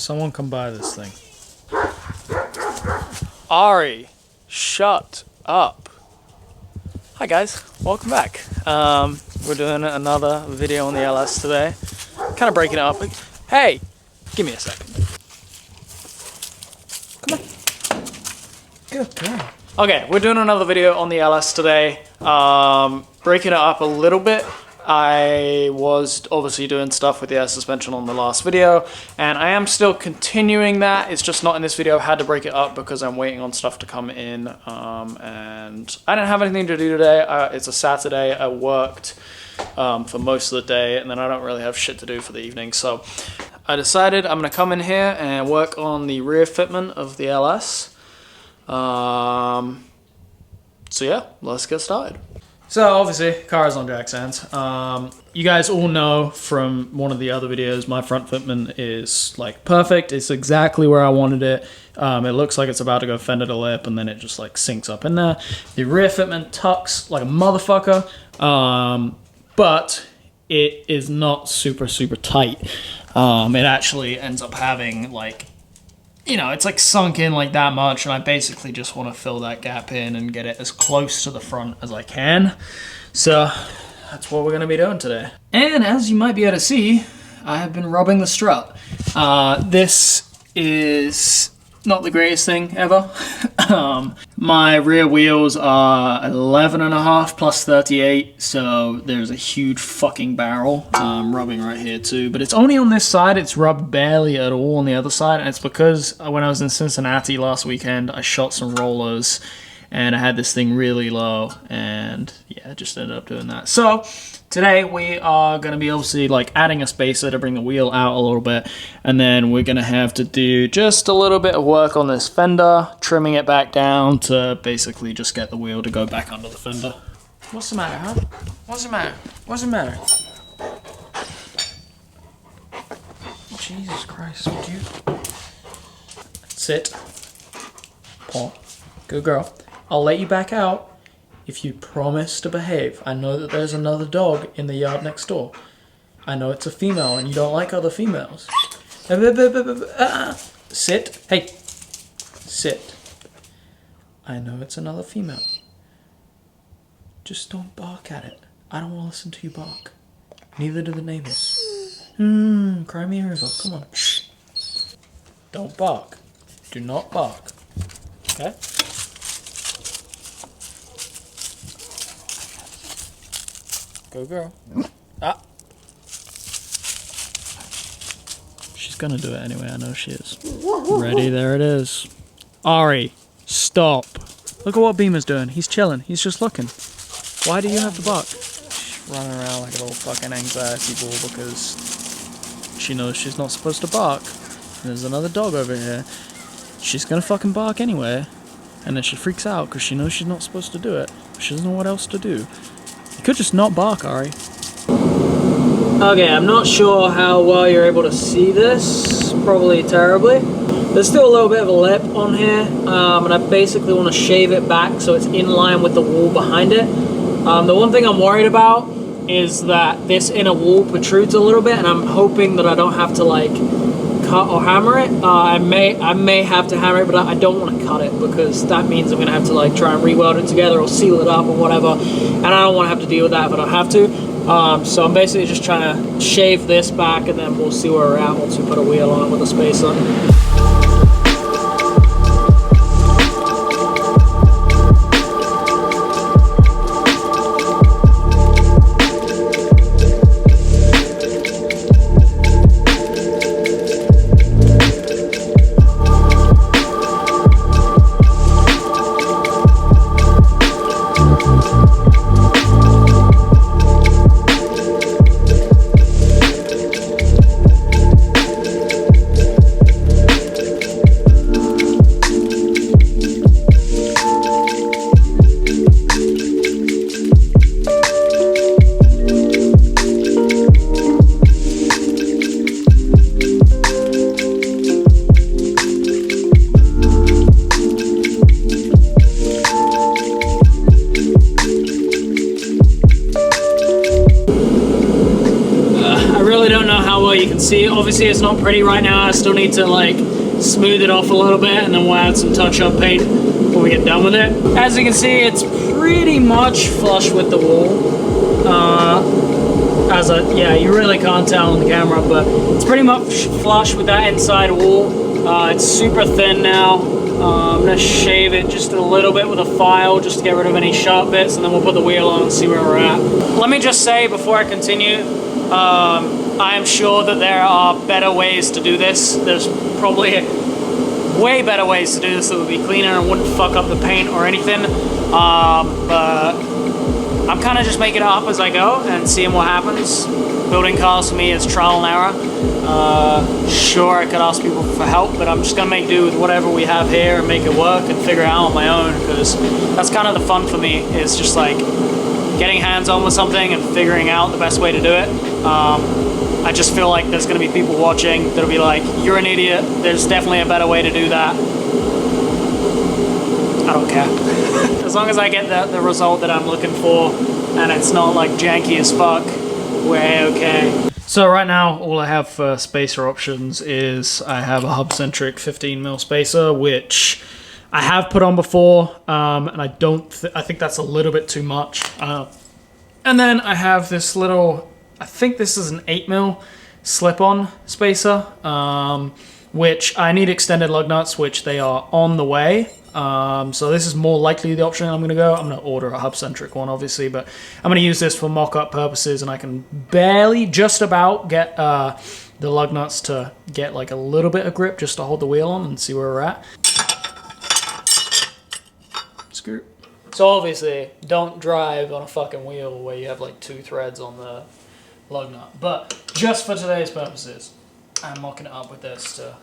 Someone come buy this thing. Ari, shut up. Hi guys, welcome back. We're doing another video on the LS today. Kind of breaking it up. Hey, give me a second. Come on. Good girl. Okay, we're doing another video on the LS today. Breaking it up a little bit. I was obviously doing stuff with the air suspension on the last video, and I am still continuing that. It's just not in this video. I had to break it up because I'm waiting on stuff to come in, and I didn't have anything to do today. It's a Saturday. I worked for most of the day, and then I don't really have shit to do for the evening, so I decided I'm going to come in here and work on the rear fitment of the LS. So yeah, let's get started. So obviously, car is on jack stands. You guys all know from one of the other videos, my front fitment is like perfect. It's exactly where I wanted it. It looks like it's about to go fender to lip, and then it just like sinks up in there. The rear fitment tucks like a motherfucker, but it is not super tight. It actually ends up having like, you know, it's like sunk in like that much, and I basically just want to fill that gap in and get it as close to the front as I can. So that's what we're going to be doing today. And as you might be able to see, I have been rubbing the strut. This is not the greatest thing ever. My rear wheels are 11.5 plus 38, so there's a huge fucking barrel. Rubbing right here too, but it's only on this side. It's rubbed barely at all on the other side, and it's because when I was in Cincinnati last weekend, I shot some rollers, and I had this thing really low, and yeah, I just ended up doing that. So today we are going to be obviously like adding a spacer to bring the wheel out a little bit, and then we're going to have to do just a little bit of work on this fender, trimming it back down to basically just get the wheel to go back under the fender. What's the matter, huh? What's the matter? What's the matter? Jesus Christ, would you? Sit. Paw. Good girl. I'll let you back out if you promise to behave. I know that there's another dog in the yard next door. I know it's a female and you don't like other females. Sit. Hey. Sit. I know it's another female. Just don't bark at it. I don't want to listen to you bark. Neither do the neighbors. Cry me a river. Come on. Shh. Don't bark. Do not bark. Okay? Go girl. Ah. She's gonna do it anyway, I know she is. Ready, there it is. Ari, stop. Look at what Beamer's doing. He's chilling. He's just looking. Why do you have to bark? She's running around like a little fucking anxiety ball because she knows she's not supposed to bark. And there's another dog over here. She's gonna fucking bark anyway. And then she freaks out because she knows she's not supposed to do it. She doesn't know what else to do. You could just not bark, Ari. Okay, I'm not sure how well you're able to see this. Probably terribly. There's still a little bit of a lip on here, and I basically want to shave it back so it's in line with the wall behind it. The one thing I'm worried about is that this inner wall protrudes a little bit, and I'm hoping that I don't have to like cut or hammer it. I may have to hammer it, but I don't want to cut it because that means I'm going to have to like try and re-weld it together or seal it up or whatever, and I don't want to have to deal with that if I don't have to. So I'm basically just trying to shave this back, and then we'll see where we're at once we put a wheel on it with a spacer. you can see, obviously it's not pretty right now. I still need to like smooth it off a little bit, and then we'll add some touch-up paint when we get done with it. As you can see, it's pretty much flush with the wall. Yeah, you really can't tell on the camera, but it's pretty much flush with that inside wall. It's super thin now. I'm gonna shave it just a little bit with a file just to get rid of any sharp bits, and then we'll put the wheel on and see where we're at. Let me just say before I continue, I am sure that there are better ways to do this. There's probably way better ways to do this that would be cleaner and wouldn't fuck up the paint or anything. But I'm kind of just making it up as I go and seeing what happens. Building cars for me is trial and error. Sure, I could ask people for help, but I'm just gonna make do with whatever we have here and make it work and figure it out on my own, because that's kind of the fun for me, is just like getting hands-on with something and figuring out the best way to do it. I just feel like there's gonna be people watching that'll be like, you're an idiot, there's definitely a better way to do that. I don't care. As long as I get the result that I'm looking for and it's not like janky as fuck, we're okay. So right now, all I have for spacer options is I have a hub-centric 15mm spacer, which I have put on before, and I think that's a little bit too much. And then I have this little, I think this is an 8mm slip-on spacer, which I need extended lug nuts, which they are on the way. So this is more likely the option I'm going to go. I'm going to order a hub-centric one, obviously, but I'm going to use this for mock-up purposes, and I can barely just about get the lug nuts to get like a little bit of grip just to hold the wheel on and see where we're at. Screw. So obviously, don't drive on a fucking wheel where you have like 2 threads on the lug nut, but just for today's purposes, I'm mocking it up with this to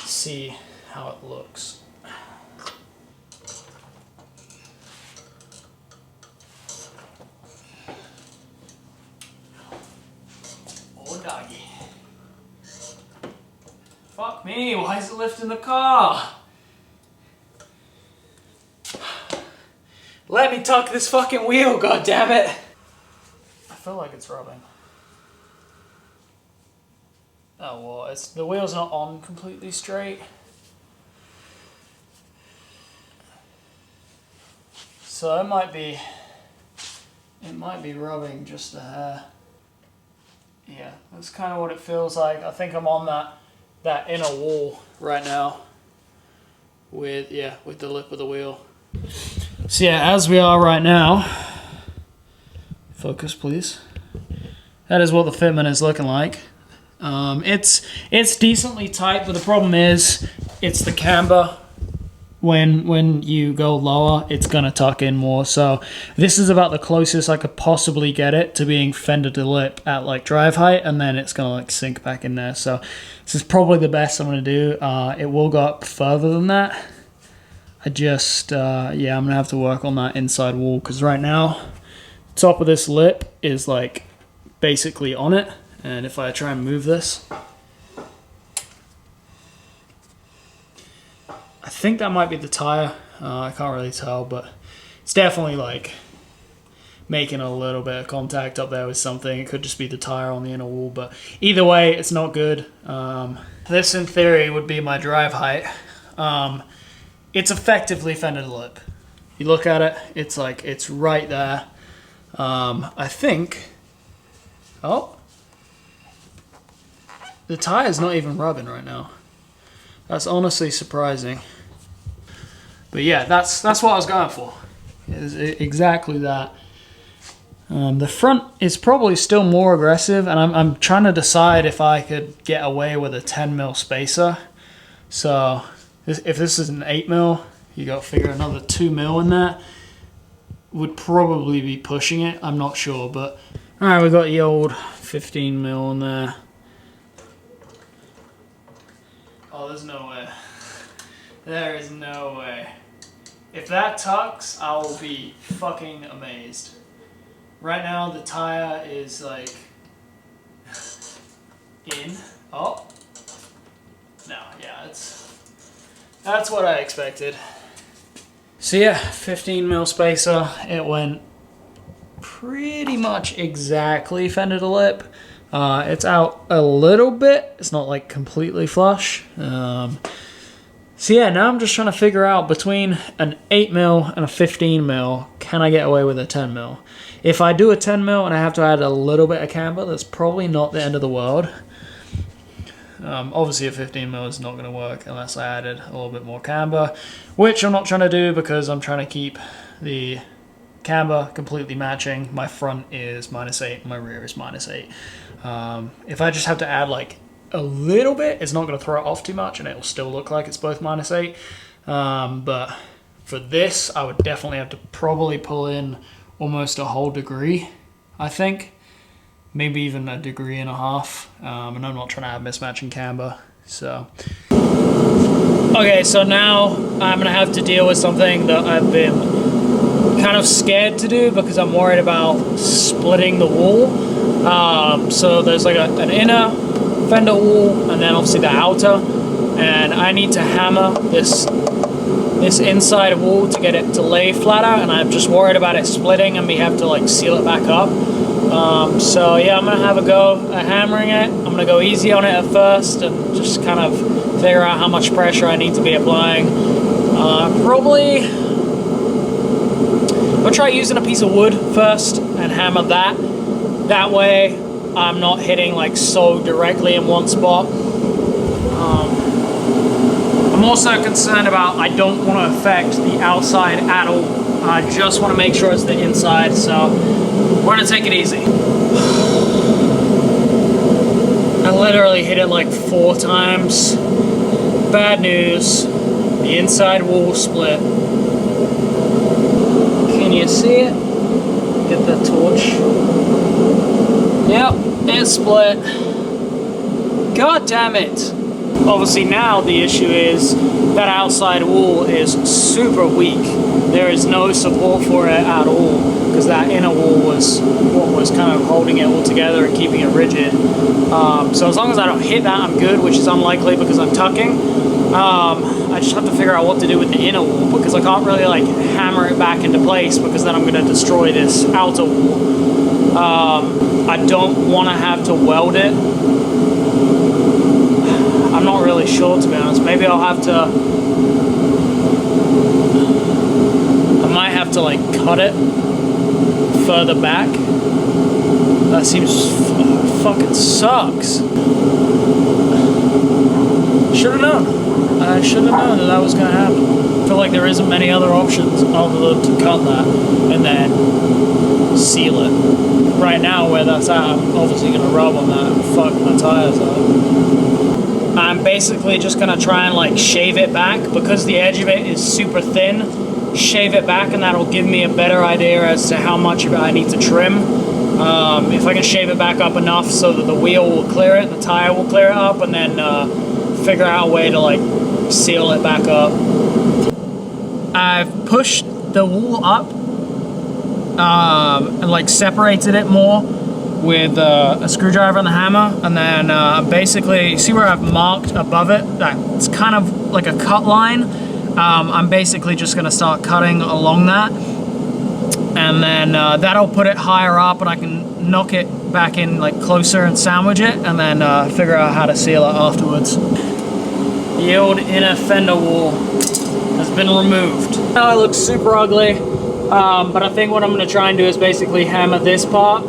see how it looks. Doggy. Fuck me, why is it lifting the car? Let me tuck this fucking wheel, goddammit! I feel like it's rubbing. Oh well, the wheel's not on completely straight. So it might be rubbing just a hair. Yeah, that's kind of what it feels like. I think I'm on that inner wall right now with the lip of the wheel. So yeah, as we are right now, focus please. That is what the fitment is looking like. It's decently tight, but the problem is it's the camber. When you go lower, it's gonna tuck in more. So this is about the closest I could possibly get it to being fender to lip at like drive height, and then it's gonna like sink back in there. So this is probably the best I'm gonna do. It will go up further than that. I just I'm gonna have to work on that inside wall, because right now the top of this lip is like basically on it, and if I try and move this, I think that might be the tire. I can't really tell, but it's definitely like making a little bit of contact up there with something. It could just be the tire on the inner wall, but either way, it's not good. This in theory would be my drive height. It's effectively fender to lip. You look at it, it's like, it's right there. I think, oh, the tire's not even rubbing right now. That's honestly surprising. But yeah, that's what I was going for. It's exactly that. The front is probably still more aggressive, and I'm trying to decide if I could get away with a 10mm spacer. So if this is an 8mm, you got to figure another 2mm in that. Would probably be pushing it, I'm not sure, but alright, we got the old 15mm in there. Oh, there's no way. There is no way. If that tucks, I will be fucking amazed. Right now, the tire is like in. Oh. No, yeah, that's what I expected. So yeah, 15mm spacer. It went pretty much exactly fender to lip. It's out a little bit. It's not like completely flush. So yeah, now I'm just trying to figure out between an 8mm and a 15mm, can I get away with a 10mm? If I do a 10mm and I have to add a little bit of camber, that's probably not the end of the world. Obviously a 15mm is not going to work unless I added a little bit more camber, which I'm not trying to do because I'm trying to keep the camber completely matching. My front is -8, my rear is -8. If I just have to add like a little bit, it's not going to throw it off too much and it will still look like it's both -8. But for this, I would definitely have to probably pull in almost a whole degree, I think. Maybe even a degree and a half. And I'm not trying to have mismatching camber. So, okay, so now I'm going to have to deal with something that I've been kind of scared to do because I'm worried about splitting the wool. So there's like an inner fender wool and then obviously the outer, and I need to hammer this inside wool to get it to lay flatter, and I'm just worried about it splitting and me have to like seal it back up. So yeah, I'm gonna have a go at hammering it. I'm gonna go easy on it at first and just kind of figure out how much pressure I need to be applying. Probably I'll try using a piece of wood first and hammer that. That way I'm not hitting like so directly in one spot. I'm also concerned about, I don't want to affect the outside at all. I just want to make sure it's the inside, so we're gonna take it easy. I literally hit it like 4 times. Bad news, the inside wall split. Can you see it? Get the torch. Yep, it split. God damn it. Obviously now the issue is that outside wall is super weak. There is no support for it at all because that inner wall was what was kind of holding it all together and keeping it rigid. So as long as I don't hit that, I'm good, which is unlikely because I'm tucking. I just have to figure out what to do with the inner wall because I can't really like hammer it back into place because then I'm going to destroy this outer wall. I don't want to have to weld it. I'm not really sure, to be honest. Maybe I'll have to... I might have to, like, cut it further back. That seems... fucking sucks. Should have known. I should have known that that was going to happen. I feel like there isn't many other options other than to cut that and then seal it. Right now, where that's at, I'm obviously going to rub on that and fuck my tires up. I'm basically just going to try and like shave it back because the edge of it is super thin. Shave it back and that'll give me a better idea as to how much of it I need to trim. If I can shave it back up enough so that the wheel will clear it, the tire will clear it up, and then figure out a way to like seal it back up. I've pushed the wool up and like separated it more with a screwdriver and the hammer, and then basically, see where I've marked above it? It's kind of like a cut line. I'm basically just gonna start cutting along that, and then that'll put it higher up and I can knock it back in like closer and sandwich it, and then figure out how to seal it afterwards. The old inner fender wall has been removed. Now it looks super ugly, but I think what I'm gonna try and do is basically hammer this part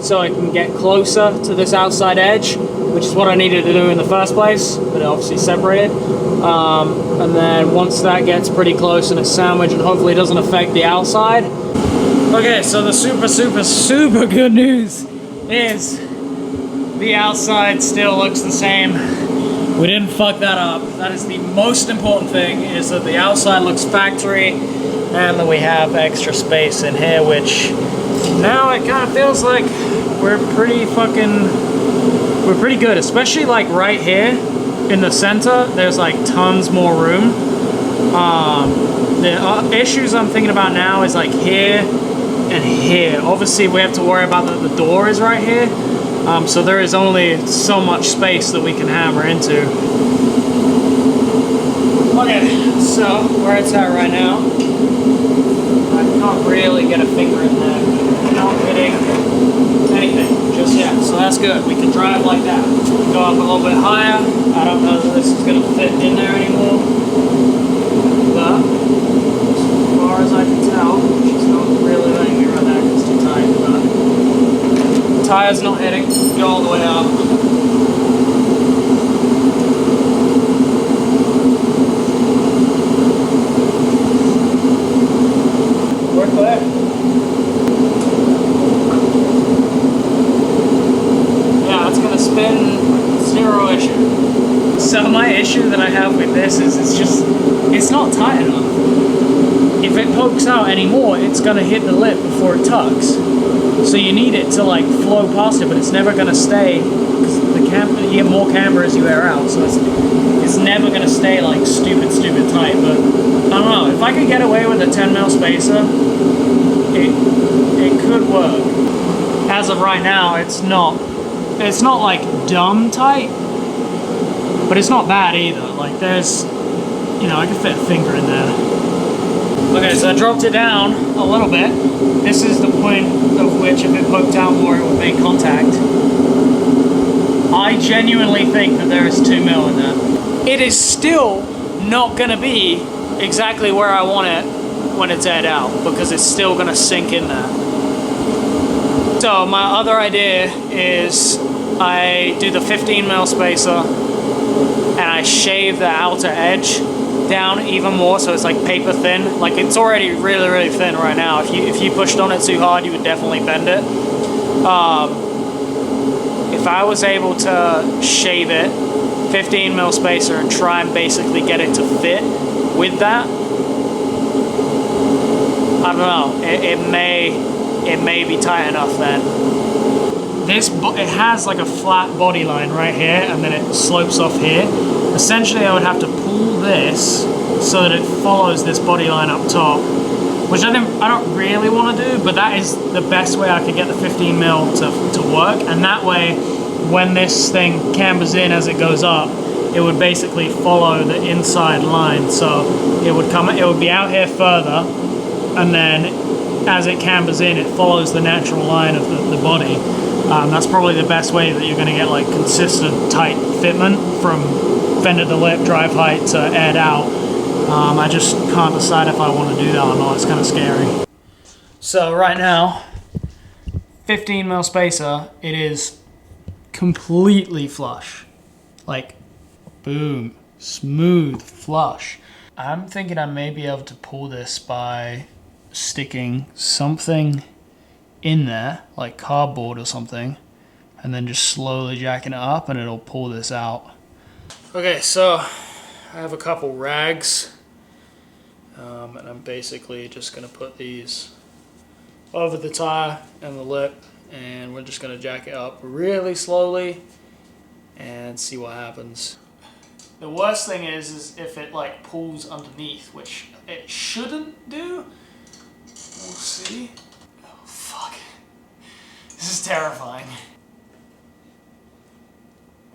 so I can get closer to this outside edge, which is what I needed to do in the first place, but it obviously separated. And then once that gets pretty close and it's sandwiched and hopefully doesn't affect the outside. Okay, so the super good news is the outside still looks the same. We didn't fuck that up. That is the most important thing, is that the outside looks factory and that we have extra space in here, which now it kind of feels like we're pretty good, especially like right here in the center. There's like tons more room. The issues I'm thinking about now is like here and here. Obviously we have to worry about that the door is right here, so there is only so much space that we can hammer into. Okay, so where it's at right now, I can't really get a finger in there. Not hitting anything just yet, so that's good. We can drive like that. Go up a little bit higher. I don't know that this is going to fit in there anymore. But as far as I can tell, she's not really letting me run that because it's too tight. But the tire's not hitting. Go all the way up. We're clear. Spin, zero issue. So my issue that I have with this is it's not tight enough. If it pokes out anymore, it's gonna hit the lip before it tucks. So you need it to like flow past it, but it's never gonna stay, because you get more camber as you air out, so it's never gonna stay like stupid tight. But I don't know, if I could get away with a 10mm spacer, it could work. As of right now, it's not like dumb tight, but it's not bad either. Like there's, you know, I can fit a finger in there. Okay, so I dropped it down a little bit. This is the point of which if it poked out more, it would make contact. I genuinely think that there is 2mm in there. It is still not gonna be exactly where I want it when it's aired out, because it's still gonna sink in there. So my other idea is I do the 15mm spacer and I shave the outer edge down even more, so it's like paper thin. Like it's already really thin right now. If you pushed on it too hard, you would definitely bend it. If I was able to shave it 15mm spacer and try and basically get it to fit with that, I don't know, it may be tight enough then. It has like a flat body line right here, and then it slopes off here. Essentially, I would have to pull this so that it follows this body line up top, which I don't really want to do, but that is the best way I could get the 15mm to work. And that way, when this thing cambers in as it goes up, it would basically follow the inside line. So it would be out here further, and then as it cambers in, it follows the natural line of the body. That's probably the best way that you're going to get like consistent tight fitment from fender to lip, drive height to aired out. I just can't decide if I want to do that or not. It's kind of scary. So right now, 15mm spacer, it is completely flush. Like, boom, smooth, flush. I'm thinking I may be able to pull this by sticking something in there, like cardboard or something, and then just slowly jacking it up and it'll pull this out. Okay, so I have a couple rags, and I'm basically just gonna put these over the tire and the lip, and we're just gonna jack it up really slowly and see what happens. The worst thing is if it like pulls underneath, which it shouldn't do. We'll see. Oh, fuck. This is terrifying.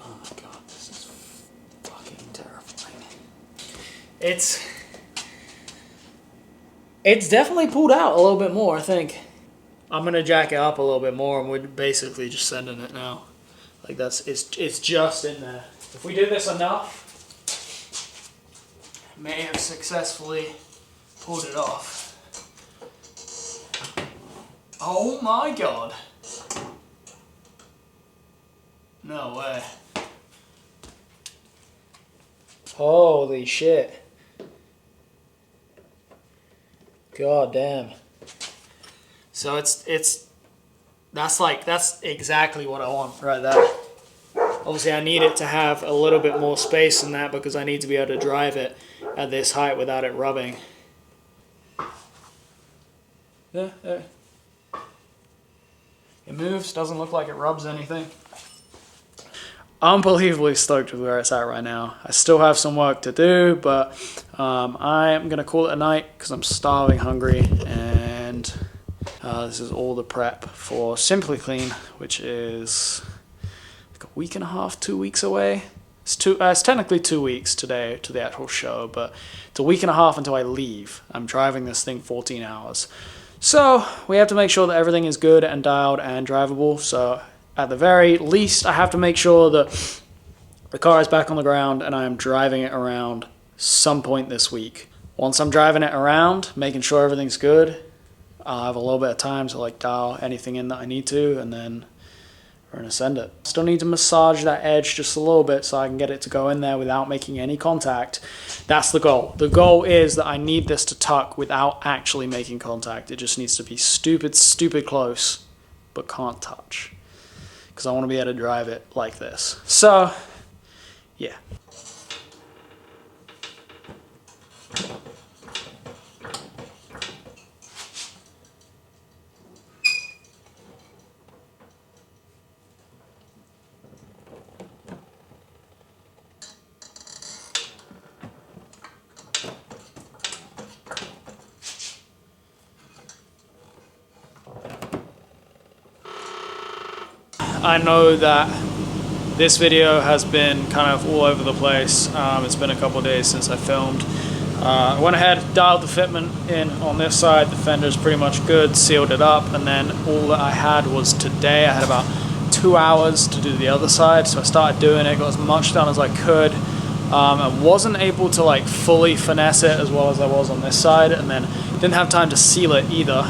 Oh my god, this is fucking terrifying. It's definitely pulled out a little bit more, I think. I'm gonna jack it up a little bit more, and we're basically just sending it now. Like it's just in there. If we do this enough, may have successfully pulled it off. Oh my god. No way. Holy shit. God damn. So that's exactly what I want right there. Obviously I need it to have a little bit more space than that because I need to be able to drive it at this height without it rubbing. Yeah, yeah. It moves, doesn't look like it rubs anything. Unbelievably stoked with where it's at right now. I still have some work to do, but I am going to call it a night because I'm starving hungry, and this is all the prep for Simply Clean, which is like a week and a half, 2 weeks away. It's technically 2 weeks today to the actual show, but it's a week and a half until I leave. I'm driving this thing 14 hours. So we have to make sure that everything is good and dialed and drivable. So at the very least, I have to make sure that the car is back on the ground and I am driving it around some point this week. Once I'm driving it around, making sure everything's good, I'll have a little bit of time to like dial anything in that I need to, and then we're gonna send it. Still need to massage that edge just a little bit so I can get it to go in there without making any contact. That's the goal. The goal is that I need this to tuck without actually making contact. It just needs to be stupid, stupid close, but can't touch. Because I want to be able to drive it like this. So, yeah. I know that this video has been kind of all over the place. It's been a couple of days since I filmed. I went ahead, dialed the fitment in on this side. The fender's pretty much good, sealed it up, and then all that I had was today. I had about 2 hours to do the other side, so I started doing it, got as much done as I could. I wasn't able to like fully finesse it as well as I was on this side, and then didn't have time to seal it either.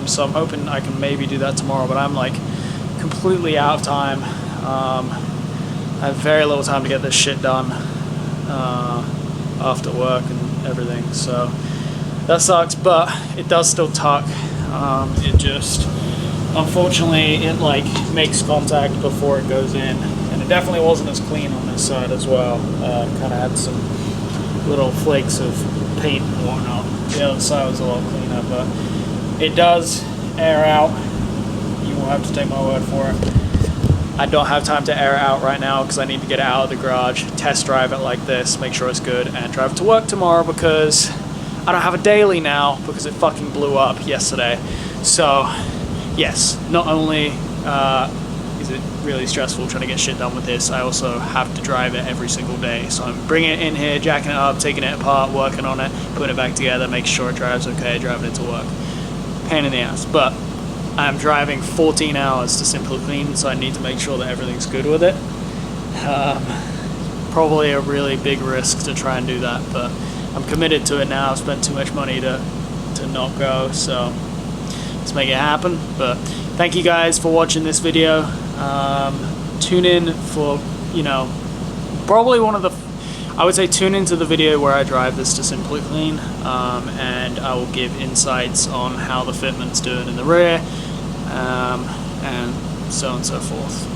So I'm hoping I can maybe do that tomorrow, but I'm like completely out of time. I have very little time to get this shit done after work and everything, so that sucks, but it does still tuck. It just, unfortunately, it like makes contact before it goes in, and it definitely wasn't as clean on this side as well. Kind of had some little flakes of paint and whatnot. The other side was a lot cleaner, but it does air out. You will have to take my word for it. I don't have time to air it out right now because I need to get it out of the garage, test drive it like this, make sure it's good, and drive it to work tomorrow because I don't have a daily now because it fucking blew up yesterday. So, yes, not only is it really stressful trying to get shit done with this, I also have to drive it every single day. So I'm bringing it in here, jacking it up, taking it apart, working on it, putting it back together, making sure it drives okay, driving it to work. Pain in the ass, but I'm driving 14 hours to Simply Clean, so I need to make sure that everything's good with it. Probably a really big risk to try and do that, but I'm committed to it now. I've spent too much money to not go, so let's make it happen. But thank you guys for watching this video. Tune in for, you know, probably one of the, I would say tune into the video where I drive this to Simply Clean, and I will give insights on how the fitment's doing in the rear, and so on and so forth.